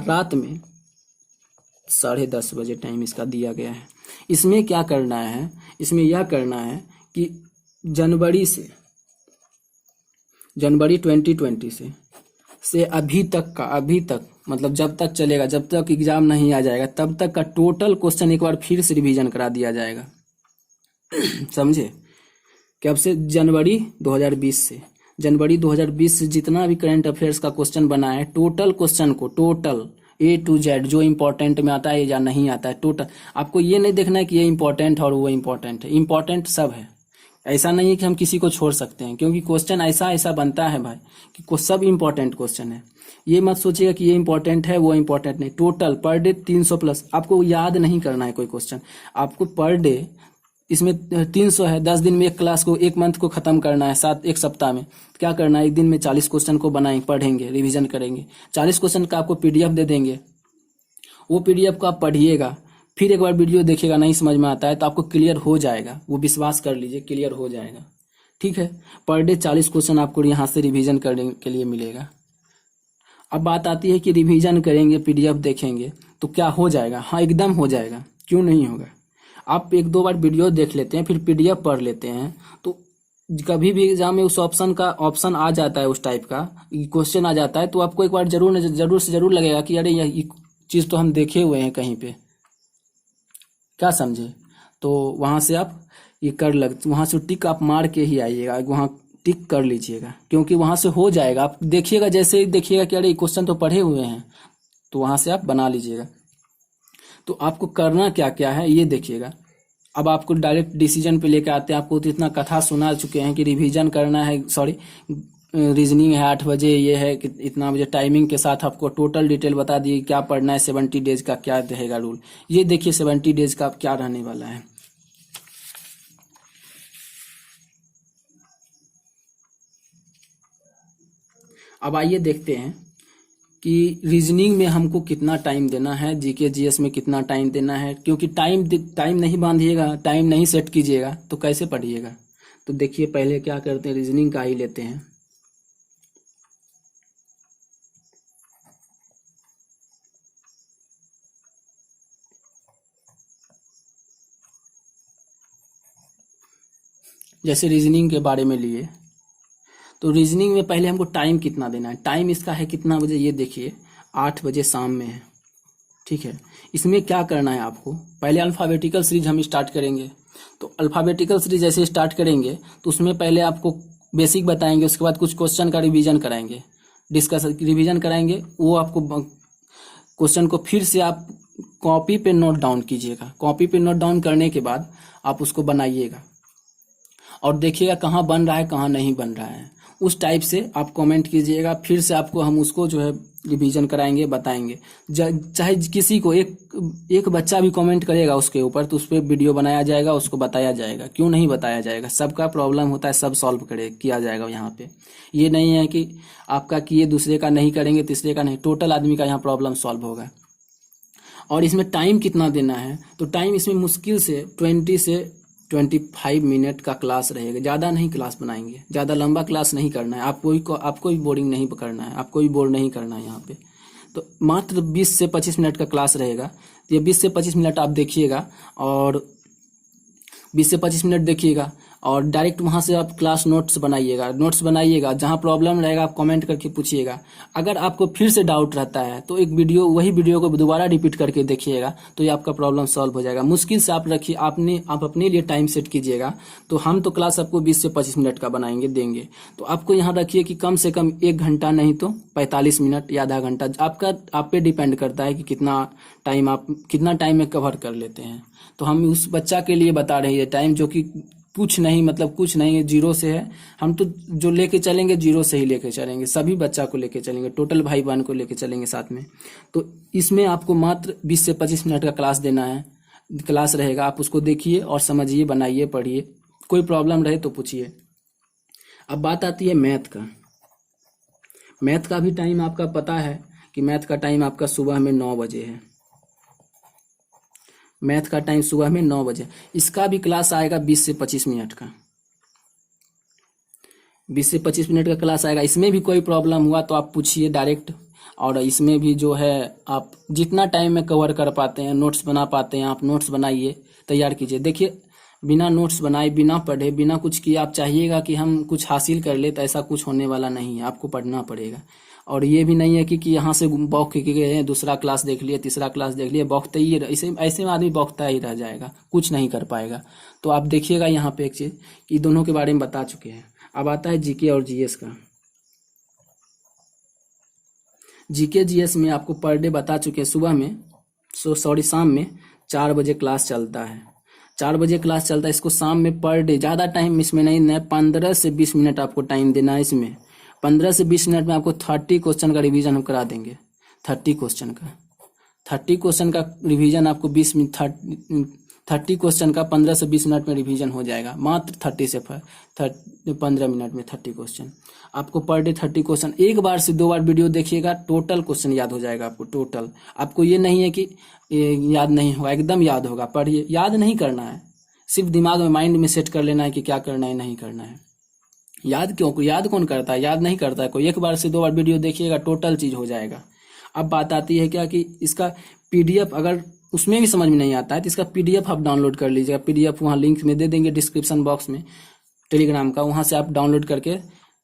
रात में 10:30 बजे टाइम इसका दिया गया है। इसमें क्या करना है, इसमें यह करना है कि जनवरी 2020 से अभी तक मतलब जब तक चलेगा, जब तक एग्जाम नहीं आ जाएगा, तब तक का टोटल क्वेश्चन एक बार फिर से रिवीजन करा दिया जाएगा। समझे, कब से, जनवरी 2020 से जितना भी करंट अफेयर्स का क्वेश्चन बना है, टोटल क्वेश्चन को, टोटल A to Z जो इंपॉर्टेंट में आता है या नहीं आता है, टोटल आपको ये नहीं देखना है कि ये इंपॉर्टेंट है और वो इंपॉर्टेंट है, इंपॉर्टेंट सब है। ऐसा नहीं है कि हम किसी को छोड़ सकते हैं, क्योंकि क्वेश्चन ऐसा बनता है भाई कि सब इंपॉर्टेंट क्वेश्चन है। ये मत सोचिएगा कि ये इंपॉर्टेंट है वो इंपॉर्टेंट नहीं। टोटल पर डे 300 प्लस, आपको याद नहीं करना है कोई क्वेश्चन, आपको पर डे इसमें 300 है, 10 दिन में एक क्लास को, एक मंथ को खत्म करना है, एक सप्ताह में क्या करना है, एक दिन में 40 क्वेश्चन को बनाएंगे, पढ़ेंगे, रिवीजन करेंगे। 40 क्वेश्चन का आपको पीडीएफ दे देंगे, वो पीडीएफ को आप पढ़िएगा, फिर एक बार वीडियो देखिएगा, नहीं समझ में आता है तो आपको क्लियर हो जाएगा, वो विश्वास कर लीजिए क्लियर हो जाएगा, ठीक है। पर डे 40 क्वेश्चन आपको यहाँ से रिवीजन करने के लिए मिलेगा। अब बात आती है कि रिवीजन करेंगे, पीडीएफ देखेंगे तो क्या हो जाएगा, हाँ एकदम हो जाएगा, क्यों नहीं होगा। आप 1-2 बार वीडियो देख लेते हैं, फिर पीडीएफ पढ़ लेते हैं, तो कभी भी एग्जाम में उस ऑप्शन आ जाता है, उस टाइप का क्वेश्चन आ जाता है, तो आपको एक बार जरूर से जरूर लगेगा कि अरे ये चीज तो हम देखे हुए हैं कहीं पे, क्या समझे। तो वहां से आप ये वहां से टिक आप मार के ही आइएगा, वहां टिक कर लीजिएगा, क्योंकि वहां से हो जाएगा। आप देखिएगा, जैसे ही देखिएगा कि अरे क्वेश्चन तो पढ़े हुए हैं, तो वहां से आप बना लीजिएगा। तो आपको करना क्या क्या है ये देखिएगा। अब आपको डायरेक्ट डिसीजन पे लेके आते हैं, आपको तो इतना कथा सुना चुके हैं कि रिवीजन करना है, सॉरी रीजनिंग है 8 बजे, ये है कि इतना बजे, टाइमिंग के साथ आपको टोटल डिटेल बता दिए क्या पढ़ना है, 70 डेज का क्या रहेगा रूल। ये देखिए 70 डेज का क्या रहने वाला है। अब आइए देखते हैं कि रीजनिंग में हमको कितना टाइम देना है, जीके जीएस में कितना टाइम देना है, क्योंकि टाइम नहीं बांधिएगा, टाइम नहीं सेट कीजिएगा तो कैसे पढ़िएगा। तो देखिए पहले क्या करते हैं, रीजनिंग का ही लेते हैं। जैसे रीजनिंग के बारे में लिए, तो रीजनिंग में पहले हमको टाइम कितना देना है। टाइम इसका है कितना बजे, ये देखिए 8 बजे शाम में है, ठीक है। इसमें क्या करना है आपको, पहले अल्फ़ाबेटिकल सीरीज हम स्टार्ट करेंगे। तो अल्फ़ाबेटिकल सीरीज जैसे स्टार्ट करेंगे तो उसमें पहले आपको बेसिक बताएंगे, उसके बाद कुछ क्वेश्चन का रिवीजन कराएंगे, रिवीजन कराएंगे। वो आपको क्वेश्चन को फिर से आप कॉपी पे नोट डाउन कीजिएगा। कॉपी पे नोट डाउन करने के बाद आप उसको बनाइएगा और देखिएगा कहाँ बन रहा है कहाँ नहीं बन रहा है। उस टाइप से आप कमेंट कीजिएगा, फिर से आपको हम उसको जो है रिवीजन कराएंगे, बताएंगे। चाहे किसी को एक बच्चा भी कमेंट करेगा उसके ऊपर तो उस पर वीडियो बनाया जाएगा, उसको बताया जाएगा। क्यों नहीं बताया जाएगा, सबका प्रॉब्लम होता है, सब सॉल्व किया जाएगा यहाँ पे। ये नहीं है कि आपका किए दूसरे का नहीं करेंगे, तीसरे का नहीं, टोटल आदमी का यहाँ प्रॉब्लम सॉल्व होगा। और इसमें टाइम कितना देना है, तो टाइम इसमें मुश्किल से 20 से 25 मिनट का क्लास रहेगा। ज़्यादा नहीं क्लास बनाएंगे, ज़्यादा लंबा क्लास नहीं करना है। आपको भी बोरिंग नहीं करना है, आपको भी बोर नहीं करना है यहाँ पे। तो मात्र 20 से 25 मिनट का क्लास रहेगा। तो ये 20 से 25 मिनट आप देखिएगा और 20 से 25 मिनट देखिएगा और डायरेक्ट वहाँ से आप क्लास नोट्स बनाइएगा। जहाँ प्रॉब्लम रहेगा आप कमेंट करके पूछिएगा। अगर आपको फिर से डाउट रहता है तो वही वीडियो को दोबारा रिपीट करके देखिएगा, तो ये आपका प्रॉब्लम सॉल्व हो जाएगा। मुश्किल से आप रखिए, आप अपने लिए टाइम सेट कीजिएगा। तो हम तो क्लास आपको 20 से 25 मिनट का देंगे। तो आपको यहाँ रखिए कि कम से कम 1 घंटा नहीं तो 45 मिनट या आधा घंटा, आप पे डिपेंड करता है कि कितना टाइम में कवर कर लेते हैं। तो हम उस बच्चा के लिए बता रहे हैं टाइम, जो कि कुछ नहीं, जीरो से है। हम तो जो लेके चलेंगे जीरो से ही लेके चलेंगे, सभी बच्चा को लेके चलेंगे, टोटल भाई बहन को लेके चलेंगे साथ में। तो इसमें आपको मात्र 20 से 25 मिनट का क्लास रहेगा। आप उसको देखिए और समझिए, बनाइए, पढ़िए। कोई प्रॉब्लम रहे तो पूछिए। अब बात आती है मैथ का। मैथ का भी टाइम आपका पता है कि मैथ का टाइम आपका सुबह में 9 बजे है। मैथ का टाइम सुबह में 9 बजे। इसका भी क्लास आएगा 20 से 25 मिनट का। 20 से 25 मिनट का क्लास आएगा। इसमें भी कोई प्रॉब्लम हुआ तो आप पूछिए डायरेक्ट। और इसमें भी जो है आप जितना टाइम में कवर कर पाते हैं, नोट्स बना पाते हैं, आप नोट्स बनाइए, तैयार कीजिए। देखिए, बिना नोट्स बनाए, बिना पढ़े, बिना कुछ किए आप चाहिएगा कि हम कुछ हासिल कर ले, तो ऐसा कुछ होने वाला नहीं है। आपको पढ़ना पड़ेगा। और ये भी नहीं है कि यहाँ से बौख के गए हैं, दूसरा क्लास देख लिए, तीसरा क्लास देख लिए, बौखते ही ऐसे में आदमी बौखता ही रह जाएगा, कुछ नहीं कर पाएगा। तो आप देखिएगा यहाँ पे एक चीज़ कि दोनों के बारे में बता चुके हैं। अब आता है जीके और जीएस का। जीके जीएस में आपको पर डे बता चुके हैं। शाम में 4 बजे क्लास चलता है। 4 बजे क्लास चलता है। इसको शाम में पर डे, ज़्यादा टाइम इसमें नहीं देना है, 15 से 20 मिनट आपको टाइम देना है। इसमें 15 से 20 मिनट में आपको 30 क्वेश्चन का रिवीजन हम करा देंगे। 30 क्वेश्चन का रिवीजन आपको 30 क्वेश्चन का 15 से 20 मिनट में रिवीजन हो जाएगा। मात्र 30 से 15 मिनट में 30 क्वेश्चन आपको पर डे। 30 क्वेश्चन एक बार से 2 बार वीडियो देखिएगा, टोटल क्वेश्चन याद हो जाएगा आपको। टोटल आपको ये नहीं है कि याद नहीं होगा, एकदम याद होगा। पढ़िए, याद नहीं करना है, सिर्फ दिमाग में, माइंड में सेट कर लेना है कि क्या करना है, नहीं करना है। याद कौन करता है? याद नहीं करता है कोई। 1 बार से 2 बार वीडियो देखिएगा, टोटल चीज हो जाएगा। अब बात आती है क्या कि इसका पीडीएफ, अगर उसमें भी समझ में नहीं आता है तो इसका पीडीएफ आप डाउनलोड कर लीजिएगा। पीडीएफ वहाँ लिंक में दे देंगे डिस्क्रिप्शन बॉक्स में, टेलीग्राम का, वहाँ से आप डाउनलोड करके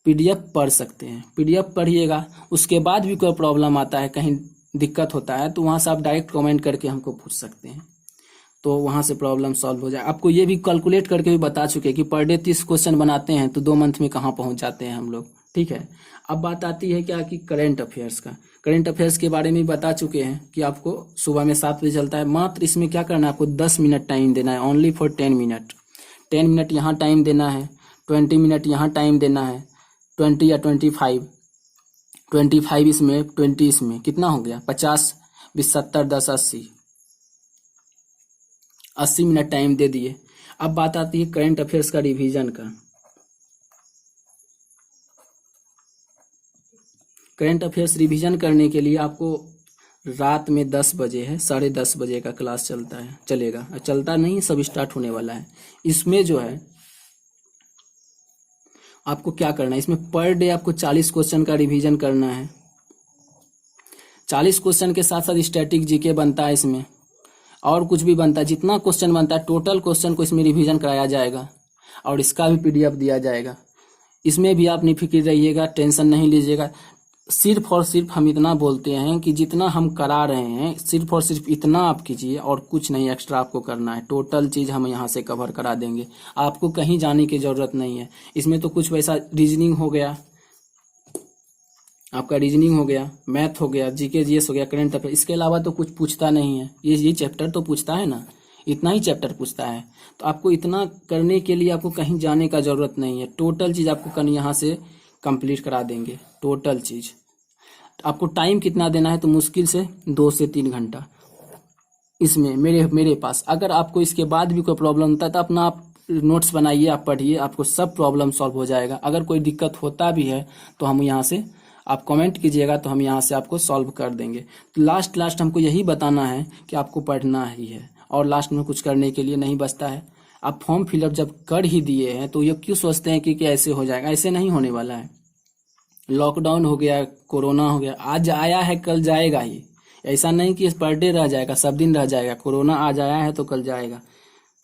पीडीएफ पढ़ सकते हैं। पीडीएफ पढ़िएगा। उसके बाद भी कोई प्रॉब्लम आता है, कहीं दिक्कत होता है, तो वहाँ से आप डायरेक्ट कमेंट करके हमको पूछ सकते हैं, तो वहाँ से प्रॉब्लम सॉल्व हो जाए। आपको ये भी कैलकुलेट करके भी बता चुके हैं कि पर डे 30 क्वेश्चन बनाते हैं तो 2 मंथ में कहाँ पहुँच जाते हैं हम लोग, ठीक है। अब बात आती है क्या कि करंट अफेयर्स का। करंट अफेयर्स के बारे में बता चुके हैं कि आपको सुबह में 7 बजे चलता है। मात्र इसमें क्या करना है, आपको 10 मिनट टाइम देना है, ओनली फॉर 10 मिनट। 10 मिनट यहाँ टाइम देना है, 20 मिनट यहाँ टाइम देना है, 20 या 25 इसमें, 20 इसमें, कितना हो गया, 50, 20, 70, 10, 80 मिनट टाइम दे दिए। अब बात आती है करंट अफेयर्स का रिवीजन का। करंट अफेयर्स रिवीजन करने के लिए आपको रात में 10 बजे है, 10:30 बजे का क्लास चलेगा। चलता नहीं, सब स्टार्ट होने वाला है। इसमें जो है आपको क्या करना है, इसमें पर डे आपको 40 क्वेश्चन का रिवीजन करना है। 40 क्वेश्चन के साथ साथ स्टैटिक जीके बनता है इसमें, और कुछ भी बनता है। जितना क्वेश्चन बनता है, टोटल क्वेश्चन को इसमें रिवीजन कराया जाएगा और इसका भी पीडीएफ दिया जाएगा। इसमें भी आप निफिक्र रहिएगा, टेंशन नहीं लीजिएगा। सिर्फ और सिर्फ हम इतना बोलते हैं कि जितना हम करा रहे हैं सिर्फ और सिर्फ इतना आप कीजिए और कुछ नहीं एक्स्ट्रा आपको करना है। टोटल चीज़ हम यहाँ से कवर करा देंगे, आपको कहीं जाने की ज़रूरत नहीं है। इसमें तो कुछ वैसा रीजनिंग हो गया, आपका रीजनिंग हो गया, मैथ हो गया, जीके जीएस हो गया, करंट अफेयर, इसके अलावा तो कुछ पूछता नहीं है। ये चैप्टर तो पूछता है ना, इतना ही चैप्टर पूछता है। तो आपको इतना करने के लिए आपको कहीं जाने का ज़रूरत नहीं है। टोटल चीज़ आपको कल यहाँ से कंप्लीट करा देंगे, टोटल चीज़। आपको टाइम कितना देना है, तो मुश्किल से 2 से 3 घंटा इसमें मेरे पास। अगर आपको इसके बाद भी कोई प्रॉब्लम होता है तो अपना आप नोट्स बनाइए, आप पढ़िए, आपको सब प्रॉब्लम सॉल्व हो जाएगा। अगर कोई दिक्कत होता भी है तो हम यहाँ से, आप कमेंट कीजिएगा तो हम यहाँ से आपको सॉल्व कर देंगे। तो लास्ट हमको यही बताना है कि आपको पढ़ना ही है, और लास्ट में कुछ करने के लिए नहीं बचता है। आप फॉर्म फिलअप जब कर ही दिए हैं तो ये क्यों सोचते हैं कि ऐसे हो जाएगा? ऐसे नहीं होने वाला है। लॉकडाउन हो गया, कोरोना हो गया, आज आया है कल जाएगा ही। ऐसा नहीं कि पर डे रह जाएगा, सब दिन रह जाएगा। कोरोना आज आया है तो कल जाएगा।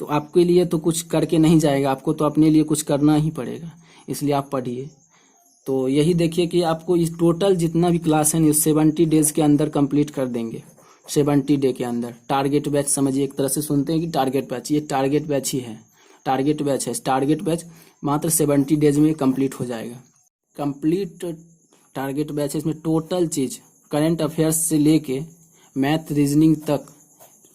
तो आपके लिए तो कुछ करके नहीं जाएगा, आपको तो अपने लिए कुछ करना ही पड़ेगा। इसलिए आप पढ़िए। तो यही देखिए कि आपको इस टोटल जितना भी क्लास है 70 डेज के अंदर कंप्लीट कर देंगे। 70 डे के अंदर टारगेट बैच समझिए, एक तरह से सुनते हैं कि टारगेट बैच, ये टारगेट बैच ही है। टारगेट बैच है, टारगेट बैच मात्र 70 डेज में कंप्लीट हो जाएगा। कंप्लीट टारगेट बैच है। इसमें टोटल चीज़ करंट अफेयर्स से लेके मैथ रीजनिंग तक,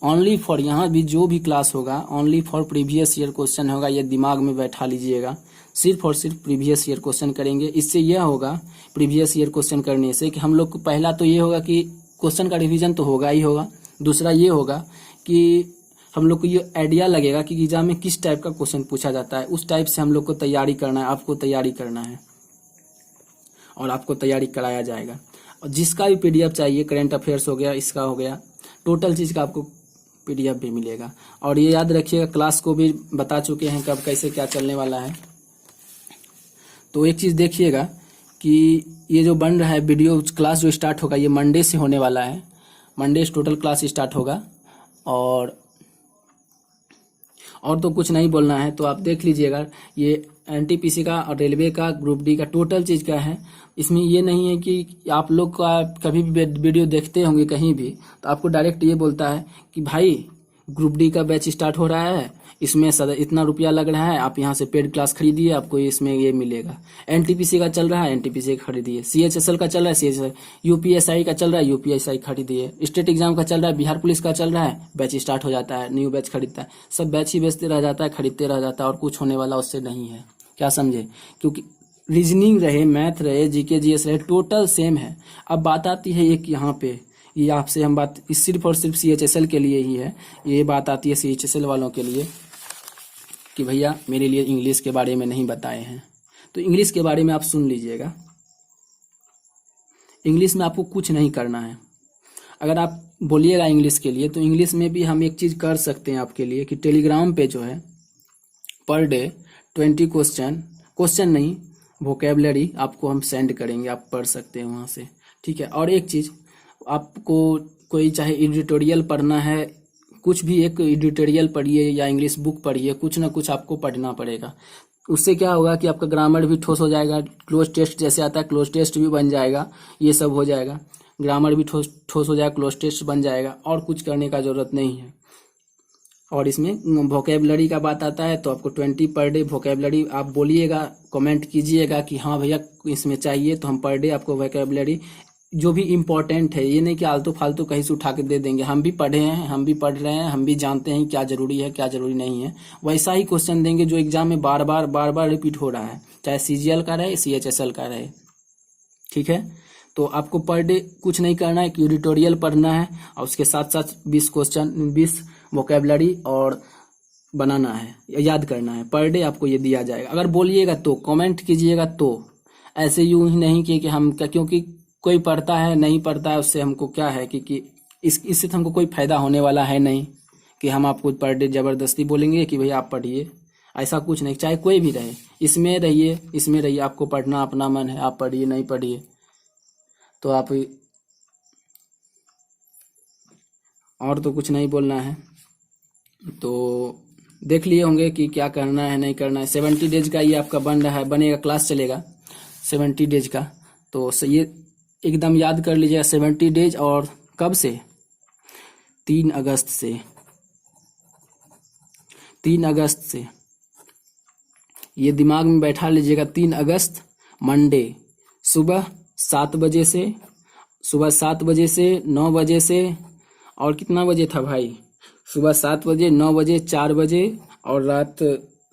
ओनली फॉर, यहाँ भी जो भी क्लास होगा only for previous year question होगा। ये दिमाग में बैठा लीजिएगा, सिर्फ और सिर्फ प्रीवियस ईयर क्वेश्चन करेंगे। इससे यह होगा प्रीवियस ईयर क्वेश्चन करने से कि हम लोग को पहला तो ये होगा कि क्वेश्चन का रिवीजन तो होगा ही होगा। दूसरा ये होगा कि हम लोग को ये आइडिया लगेगा कि एग्जाम में किस टाइप का क्वेश्चन पूछा जाता है, उस टाइप से हम लोग को तैयारी करना है, आपको तैयारी करना है और आपको तैयारी कराया जाएगा। और जिसका भी पीडीएफ चाहिए, करंट अफेयर्स हो गया, इसका हो गया, टोटल चीज़ का आपको पीडीएफ भी मिलेगा। और ये याद रखिएगा, क्लास को भी बता चुके हैं कब कैसे क्या चलने वाला है। तो एक चीज़ देखिएगा कि ये जो बन रहा है वीडियो, क्लास जो स्टार्ट होगा ये मंडे से होने वाला है। मंडे से टोटल क्लास स्टार्ट होगा। और तो कुछ नहीं बोलना है। तो आप देख लीजिएगा, ये एनटीपीसी का और रेलवे का, ग्रुप डी का टोटल चीज़ क्या है। इसमें ये नहीं है कि आप लोग का कभी भी वीडियो देखते होंगे कहीं भी तो आपको डायरेक्ट ये बोलता है कि भाई ग्रुप डी का बैच स्टार्ट हो रहा है, इसमें इतना रुपया लग रहा है, आप यहाँ से पेड क्लास खरीदिए, आपको इसमें ये मिलेगा। एनटीपीसी का चल रहा है, एनटीपीसी का खरीदिए। सीएचएसएल का चल रहा है, सीएचएसएल। यूपीएसआई का चल रहा है, यूपीएसआई खरीदिए। स्टेट एग्जाम का चल रहा है, बिहार पुलिस का चल रहा है, बैच स्टार्ट हो जाता है, न्यू बैच खरीदता है। सब बैच ही बेचते रह जाता है, खरीदते रह जाता है, और कुछ होने वाला उससे नहीं है। क्या समझे? क्योंकि रीजनिंग रहे, मैथ रहे, जीके जीएस रहे, टोटल सेम है। अब बात आती है एक यहाँ पे, ये आपसे हम बात सिर्फ और सिर्फ सीएचएसएल के लिए ही है। ये बात आती है सीएचएसएल वालों के लिए कि भैया मेरे लिए इंग्लिश के बारे में नहीं बताए हैं। तो इंग्लिश के बारे में आप सुन लीजिएगा। इंग्लिश में आपको कुछ नहीं करना है। अगर आप बोलिएगा इंग्लिश के लिए, तो इंग्लिश में भी हम एक चीज़ कर सकते हैं आपके लिए कि टेलीग्राम पे जो है पर डे 20 क्वेश्चन नहीं, वोकेबलरी आपको हम सेंड करेंगे, आप पढ़ सकते हैं वहाँ से। ठीक है। और एक चीज़, आपको कोई चाहे एडिटोरियल पढ़ना है, कुछ भी एक एडिटोरियल पढ़िए या इंग्लिश बुक पढ़िए, कुछ ना कुछ आपको पढ़ना पड़ेगा। उससे क्या होगा कि आपका ग्रामर भी ठोस हो जाएगा, क्लोज टेस्ट जैसे आता है क्लोज टेस्ट भी बन जाएगा, ये सब हो जाएगा। ग्रामर भी ठोस हो जाएगा, क्लोज टेस्ट बन जाएगा, और कुछ करने का ज़रूरत नहीं है। और इसमें वोकेबलरी का बात आता है तो आपको 20 पर डे वोकेबलरी आप बोलिएगा, कमेंट कीजिएगा कि हाँ भैया इसमें चाहिए, तो हम पर डे आपको वोकेबलरी जो भी इम्पोर्टेंट है, ये नहीं कि आलतू फालतू कहीं से उठा के दे देंगे। हम भी पढ़े हैं, हम भी पढ़ रहे हैं, हम भी जानते हैं क्या जरूरी है क्या जरूरी नहीं है। वैसा ही क्वेश्चन देंगे जो एग्जाम में बार बार रिपीट हो रहा है, चाहे सीजीएल का रहे, सीएचएसएल का रहे। ठीक है। तो आपको पर डे कुछ नहीं करना है, एडिटोरियल पढ़ना है और उसके साथ साथ 20 वोकेबलरी और बनाना है, याद करना है। पर डे आपको ये दिया जाएगा। अगर बोलिएगा तो कमेंट कीजिएगा, तो ऐसे यूं ही नहीं कि हम क्या, क्योंकि कोई पढ़ता है नहीं पढ़ता है उससे हमको क्या है कि इससे तो हमको कोई फायदा होने वाला है नहीं कि हम आपको पर डे जबरदस्ती बोलेंगे कि भैया आप पढ़िए। ऐसा कुछ नहीं, चाहे कोई भी रहे, इसमें रहिए, आपको पढ़ना अपना मन है, आप पढ़िए नहीं पढ़िए तो आप, और तो कुछ नहीं बोलना है। तो देख लिए होंगे कि क्या करना है नहीं करना है। 70 डेज का ये आपका बन रहा है, बनेगा, क्लास चलेगा 70 डेज का। तो ये एकदम याद कर लीजिएगा 70 डेज। और कब से? 3 अगस्त से। 3 अगस्त से ये दिमाग में बैठा लीजिएगा। 3 अगस्त मंडे सुबह 7 बजे से, सुबह 7 बजे से 9 बजे से, और कितना बजे था भाई? सुबह 7 बजे, 9 बजे, 4 बजे और रात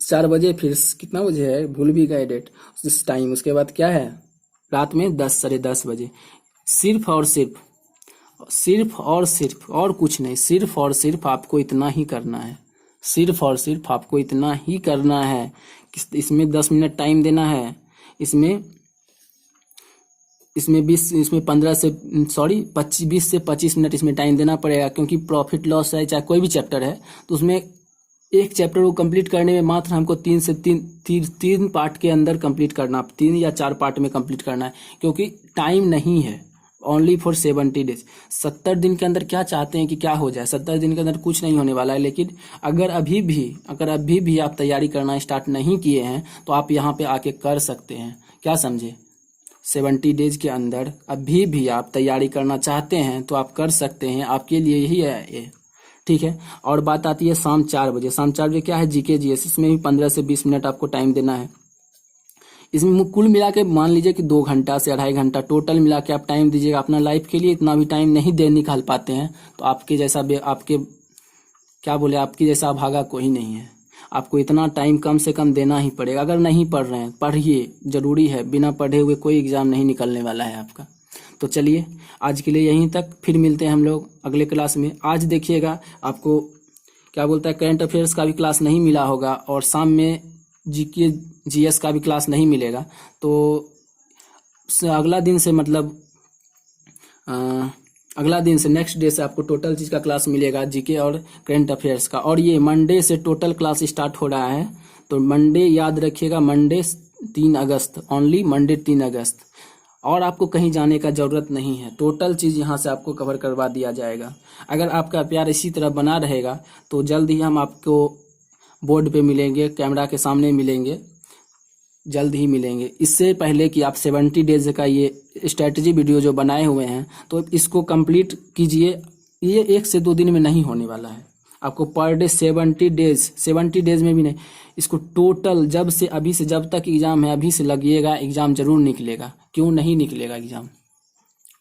4 बजे, फिर कितना बजे है भूल भी गए डेट इस टाइम। उसके बाद क्या है? रात में 10, साढ़े 10 बजे। सिर्फ और सिर्फ, सिर्फ और सिर्फ, और कुछ नहीं, सिर्फ और सिर्फ आपको इतना ही करना है। सिर्फ और सिर्फ आपको इतना ही करना है। इसमें 10 मिनट टाइम देना है। इसमें 15 से 20 से 25 मिनट इसमें टाइम देना पड़ेगा, क्योंकि प्रॉफिट लॉस है चाहे कोई भी चैप्टर है तो उसमें एक चैप्टर को कंप्लीट करने में मात्र हमको 3 पार्ट के अंदर कंप्लीट करना, 3 या 4 पार्ट में कंप्लीट करना है, क्योंकि टाइम नहीं है। Only for 70 days. 70 दिन के अंदर क्या चाहते हैं कि क्या हो जाए? 70 दिन के अंदर कुछ नहीं होने वाला है। लेकिन अगर अभी भी आप तैयारी करना स्टार्ट नहीं किए हैं तो आप यहाँ पे आके कर सकते हैं। क्या समझे? 70 डेज के अंदर अभी भी आप तैयारी करना चाहते हैं तो आप कर सकते हैं, आपके लिए ही है ये, ठीक है। और बात आती है शाम 4 बजे। शाम 4 बजे क्या है? GK GS. इसमें भी 15 से 20 मिनट आपको टाइम देना है। इसमें कुल मिला के मान लीजिए कि 2 घंटा से 2.5 घंटा टोटल मिला के आप टाइम दीजिएगा अपना लाइफ के लिए। इतना भी टाइम नहीं दे निकाल पाते हैं तो आपके जैसा आपकी जैसा अभागा कोई नहीं है। आपको इतना टाइम कम से कम देना ही पड़ेगा। अगर नहीं पढ़ रहे हैं, पढ़िए, जरूरी है। बिना पढ़े हुए कोई एग्जाम नहीं निकलने वाला है आपका। तो चलिए आज के लिए यहीं तक, फिर मिलते हैं हम लोग अगले क्लास में। आज देखिएगा आपको करंट अफेयर्स का भी क्लास नहीं मिला होगा, और शाम में जीके जीएस का भी क्लास नहीं मिलेगा। तो अगला दिन से अगला दिन से नेक्स्ट डे से आपको टोटल चीज़ का क्लास मिलेगा, जीके और करंट अफेयर्स का। और ये मंडे से टोटल क्लास स्टार्ट हो रहा है। तो मंडे याद रखिएगा, मंडे 3 अगस्त, ओनली मंडे 3 अगस्त। और आपको कहीं जाने का ज़रूरत नहीं है, टोटल चीज़ यहाँ से आपको कवर करवा दिया जाएगा। अगर आपका प्यार इसी तरह बना रहेगा तो जल्द ही हम आपको बोर्ड पे मिलेंगे, कैमरा के सामने मिलेंगे, जल्द ही मिलेंगे। इससे पहले कि आप 70 डेज का ये स्ट्रेटजी वीडियो जो बनाए हुए हैं तो इसको कंप्लीट कीजिए। ये 1 से 2 दिन में नहीं होने वाला है। आपको पर डे 70 डेज में भी नहीं, इसको टोटल जब से अभी से जब तक एग्जाम है अभी से लगिएगा। एग्जाम जरूर निकलेगा। क्यों नहीं निकलेगा एग्जाम?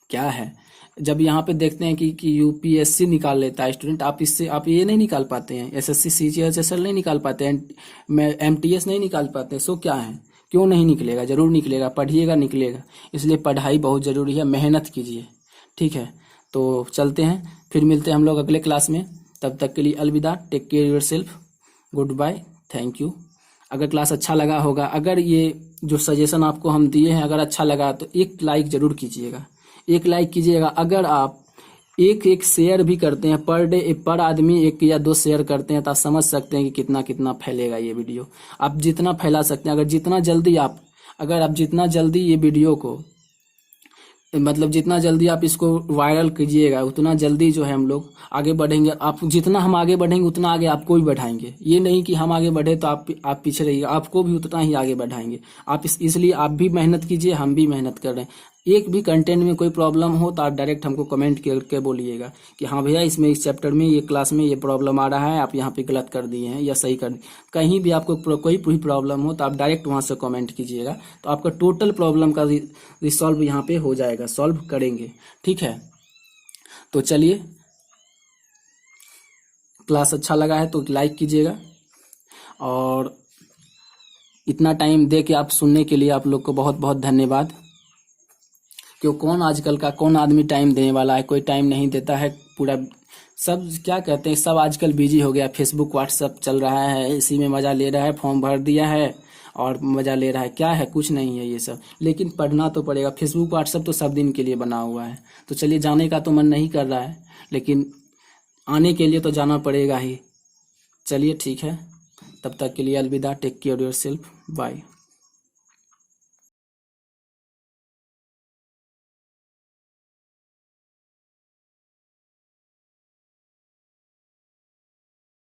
क्या है, जब यहाँ पे देखते हैं कि यूपीएससी निकाल लेता है स्टूडेंट, आप ये नहीं निकाल पाते हैं, एसएससी सीजीएचएसएल नहीं निकाल पाते हैं, एमटीएस नहीं निकाल पाते। सो क्या है, क्यों नहीं निकलेगा? जरूर निकलेगा। पढ़िएगा, निकलेगा। इसलिए पढ़ाई बहुत ज़रूरी है, मेहनत कीजिए, ठीक है। तो चलते हैं, फिर मिलते हैं हम लोग अगले क्लास में। तब तक के लिए अलविदा, take care yourself, good bye, thank you. अगर क्लास अच्छा लगा होगा, अगर ये जो सजेशन आपको हम दिए हैं अगर अच्छा लगा तो एक लाइक जरूर कीजिएगा, एक लाइक कीजिएगा। अगर आप एक शेयर भी करते हैं पर डे, पर आदमी 1 या 2 शेयर करते हैं तो आप समझ सकते हैं कि कितना कितना फैलेगा ये वीडियो। आप जितना फैला सकते हैं, अगर जितना जल्दी ये वीडियो को जितना जल्दी आप इसको वायरल कीजिएगा उतना जल्दी जो है हम लोग आगे बढ़ेंगे। आप जितना हम आगे बढ़ेंगे उतना आगे आपको भी बढ़ाएंगे। ये नहीं कि हम आगे बढ़े तो आप पीछे रहिएगा, आपको भी उतना ही आगे बढ़ाएंगे। इसलिए आप भी मेहनत कीजिए, हम भी मेहनत कर रहे हैं। एक भी कंटेंट में कोई प्रॉब्लम हो तो आप डायरेक्ट हमको कमेंट करके बोलिएगा कि हाँ भैया इसमें इस चैप्टर में ये क्लास में ये प्रॉब्लम आ रहा है, आप यहाँ पे गलत कर दिए हैं या सही कर दिए। कहीं भी आपको कोई भी प्रॉब्लम हो तो आप डायरेक्ट वहाँ से कमेंट कीजिएगा, तो आपका टोटल प्रॉब्लम का रिसॉल्व यहाँ पे हो जाएगा, सॉल्व करेंगे, ठीक है। तो चलिए, क्लास अच्छा लगा है तो लाइक कीजिएगा, और इतना टाइम दे के आप सुनने के लिए आप लोग को बहुत बहुत धन्यवाद। क्यों, कौन आदमी टाइम देने वाला है? कोई टाइम नहीं देता है। पूरा सब क्या कहते हैं, सब आजकल बिजी हो गया, फेसबुक व्हाट्सएप चल रहा है, इसी में मजा ले रहा है, फॉर्म भर दिया है और मजा ले रहा है। क्या है, कुछ नहीं है ये सब, लेकिन पढ़ना तो पड़ेगा। फेसबुक व्हाट्सएप तो सब दिन के लिए बना हुआ है। तो चलिए, जाने का तो मन नहीं कर रहा है लेकिन आने के लिए तो जाना पड़ेगा ही। चलिए ठीक है, तब तक के लिए अलविदा, टेक केयर योरसेल्फ, बाय।